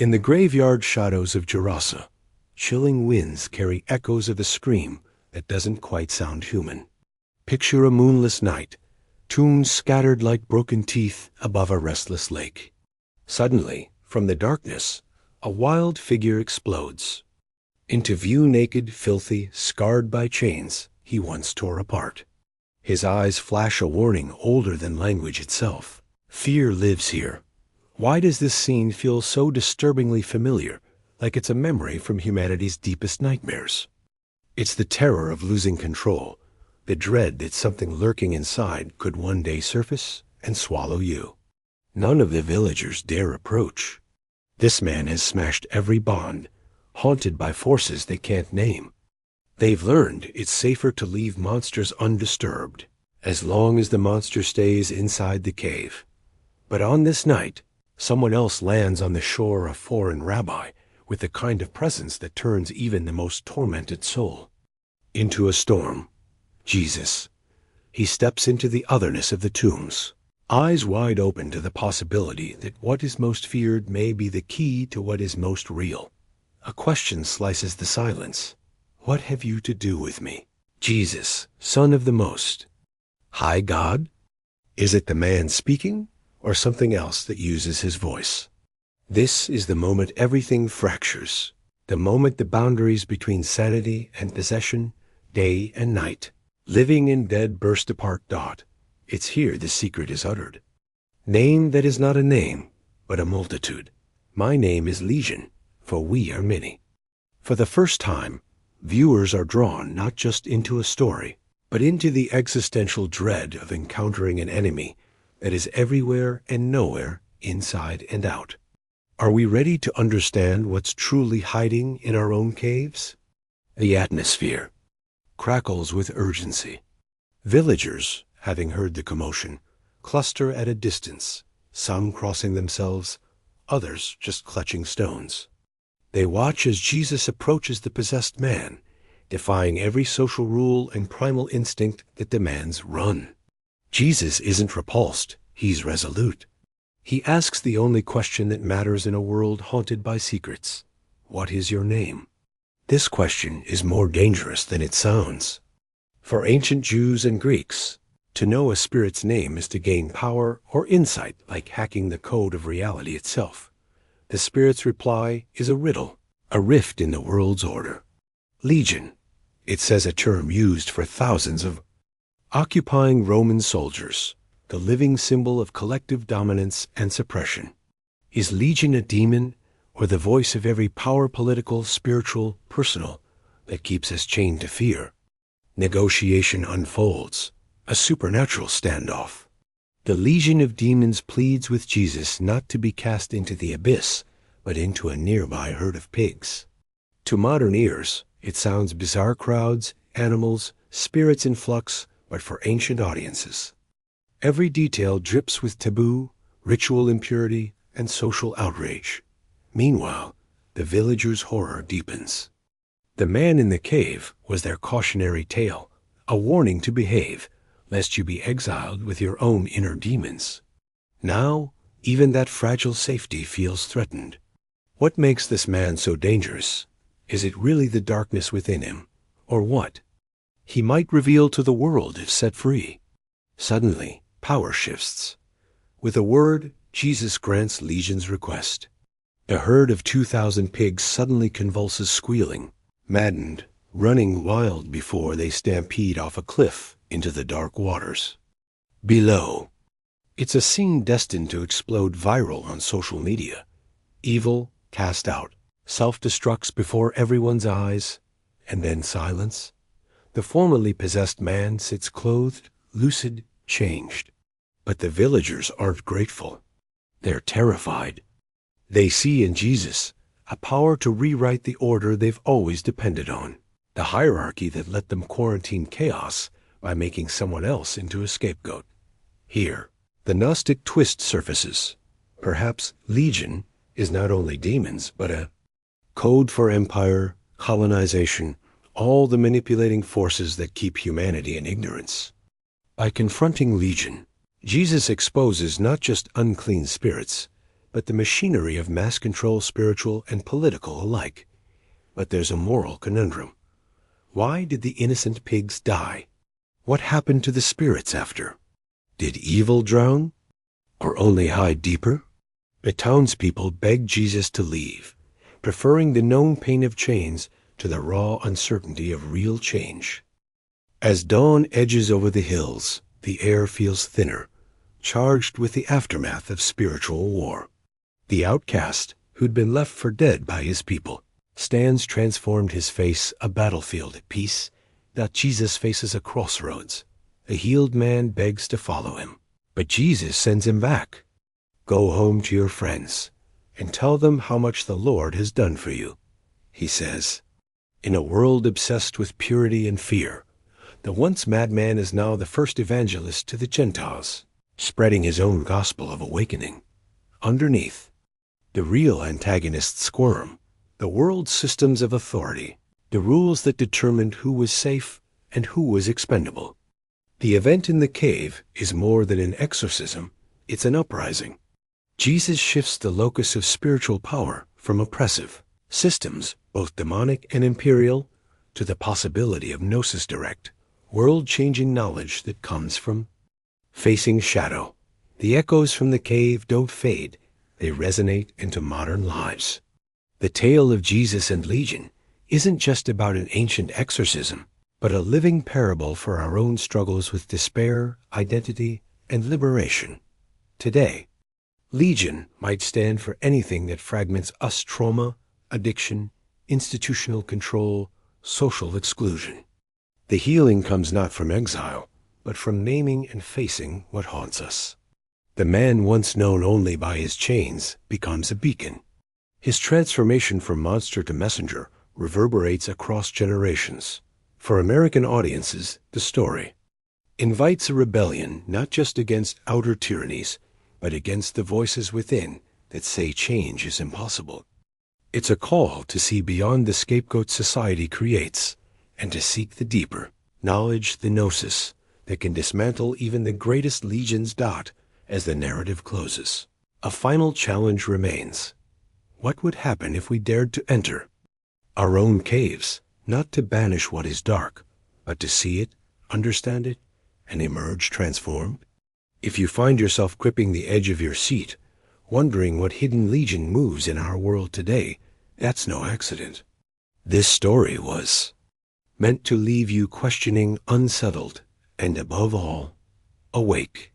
In the graveyard shadows of Gerasa, chilling winds carry echoes of a scream that doesn't quite sound human. Picture a moonless night, tombs scattered like broken teeth above a restless lake. Suddenly, from the darkness, a wild figure explodes. Into view naked, filthy, scarred by chains he once tore apart. His eyes flash a warning older than language itself. Fear lives here. Why does this scene feel so disturbingly familiar, like it's a memory from humanity's deepest nightmares? It's the terror of losing control, the dread that something lurking inside could one day surface and swallow you. None of the villagers dare approach. This man has smashed every bond, haunted by forces they can't name. They've learned it's safer to leave monsters undisturbed, as long as the monster stays inside the cave. But on this night, someone else lands on the shore, a foreign rabbi, with the kind of presence that turns even the most tormented soul into a storm. Jesus. He steps into the otherness of the tombs, eyes wide open to the possibility that what is most feared may be the key to what is most real. A question slices the silence. What have you to do with me? Jesus, Son of the Most. High God? Is it the man speaking, or something else that uses his voice? This is the moment everything fractures, the moment the boundaries between sanity and possession, day and night, living and dead burst apart. It's here the secret is uttered. Name that is not a name, but a multitude. My name is Legion, for we are many. For the first time, viewers are drawn not just into a story, but into the existential dread of encountering an enemy that is everywhere and nowhere, inside and out. Are we ready to understand what's truly hiding in our own caves? The atmosphere crackles with urgency. Villagers, having heard the commotion, cluster at a distance, some crossing themselves, others just clutching stones. They watch as Jesus approaches the possessed man, defying every social rule and primal instinct that demands run. Jesus isn't repulsed, he's resolute. He asks the only question that matters in a world haunted by secrets. What is your name? This question is more dangerous than it sounds. For ancient Jews and Greeks, to know a spirit's name is to gain power or insight, like hacking the code of reality itself. The spirit's reply is a riddle, a rift in the world's order. Legion. It says a term used for thousands of occupying Roman soldiers, the living symbol of collective dominance and suppression. Is Legion a demon, or the voice of every power, political, spiritual, personal, that keeps us chained to fear? Negotiation unfolds, a supernatural standoff. The legion of demons pleads with Jesus not to be cast into the abyss, but into a nearby herd of pigs. To modern ears, it sounds bizarre: crowds, animals, spirits in flux, but for ancient audiences, every detail drips with taboo, ritual impurity, and social outrage. Meanwhile, the villagers' horror deepens. The man in the cave was their cautionary tale, a warning to behave, lest you be exiled with your own inner demons. Now, even that fragile safety feels threatened. What makes this man so dangerous? Is it really the darkness within him, or what? He might reveal to the world if set free. Suddenly, power shifts. With a word, Jesus grants Legion's request. A herd of 2,000 pigs suddenly convulses, squealing, maddened, running wild before they stampede off a cliff into the dark waters. Below. It's a scene destined to explode viral on social media. Evil cast out, self-destructs before everyone's eyes, and then silence. The formerly possessed man sits clothed, lucid, changed. But the villagers aren't grateful. They're terrified. They see in Jesus a power to rewrite the order they've always depended on, the hierarchy that let them quarantine chaos by making someone else into a scapegoat. Here, the Gnostic twist surfaces. Perhaps Legion is not only demons, but a code for empire, colonization, all the manipulating forces that keep humanity in ignorance. By confronting Legion, Jesus exposes not just unclean spirits, but the machinery of mass control, spiritual and political alike. But there's a moral conundrum. Why did the innocent pigs die? What happened to the spirits after? Did evil drown, or only hide deeper? The townspeople begged Jesus to leave, preferring the known pain of chains to the raw uncertainty of real change. As dawn edges over the hills, the air feels thinner, charged with the aftermath of spiritual war. The outcast, who'd been left for dead by his people, stands transformed, his face a battlefield at peace. That Jesus faces a crossroads. A healed man begs to follow him, but Jesus sends him back. Go home to your friends and tell them how much the Lord has done for you, he says. In a world obsessed with purity and fear, the once madman is now the first evangelist to the Gentiles, spreading his own gospel of awakening. Underneath, the real antagonists squirm. The world's systems of authority, the rules that determined who was safe and who was expendable. The event in the cave is more than an exorcism, it's an uprising. Jesus shifts the locus of spiritual power from oppressive systems, both demonic and imperial, to the possibility of gnosis direct, world-changing knowledge that comes from facing shadow. The echoes from the cave don't fade, they resonate into modern lives. The tale of Jesus and Legion isn't just about an ancient exorcism, but a living parable for our own struggles with despair, identity, and liberation. Today, Legion might stand for anything that fragments us: trauma, addiction, institutional control, social exclusion. The healing comes not from exile, but from naming and facing what haunts us. The man once known only by his chains becomes a beacon. His transformation from monster to messenger reverberates across generations. For American audiences, the story invites a rebellion not just against outer tyrannies, but against the voices within that say change is impossible. It's a call to see beyond the scapegoat society creates and to seek the deeper knowledge, the gnosis, that can dismantle even the greatest legions. As the narrative closes, a final challenge remains. What would happen if we dared to enter our own caves, not to banish what is dark, but to see it, understand it, and emerge transformed? If you find yourself gripping the edge of your seat, wondering what hidden legion moves in our world today, that's no accident. This story was meant to leave you questioning, unsettled, and above all, awake.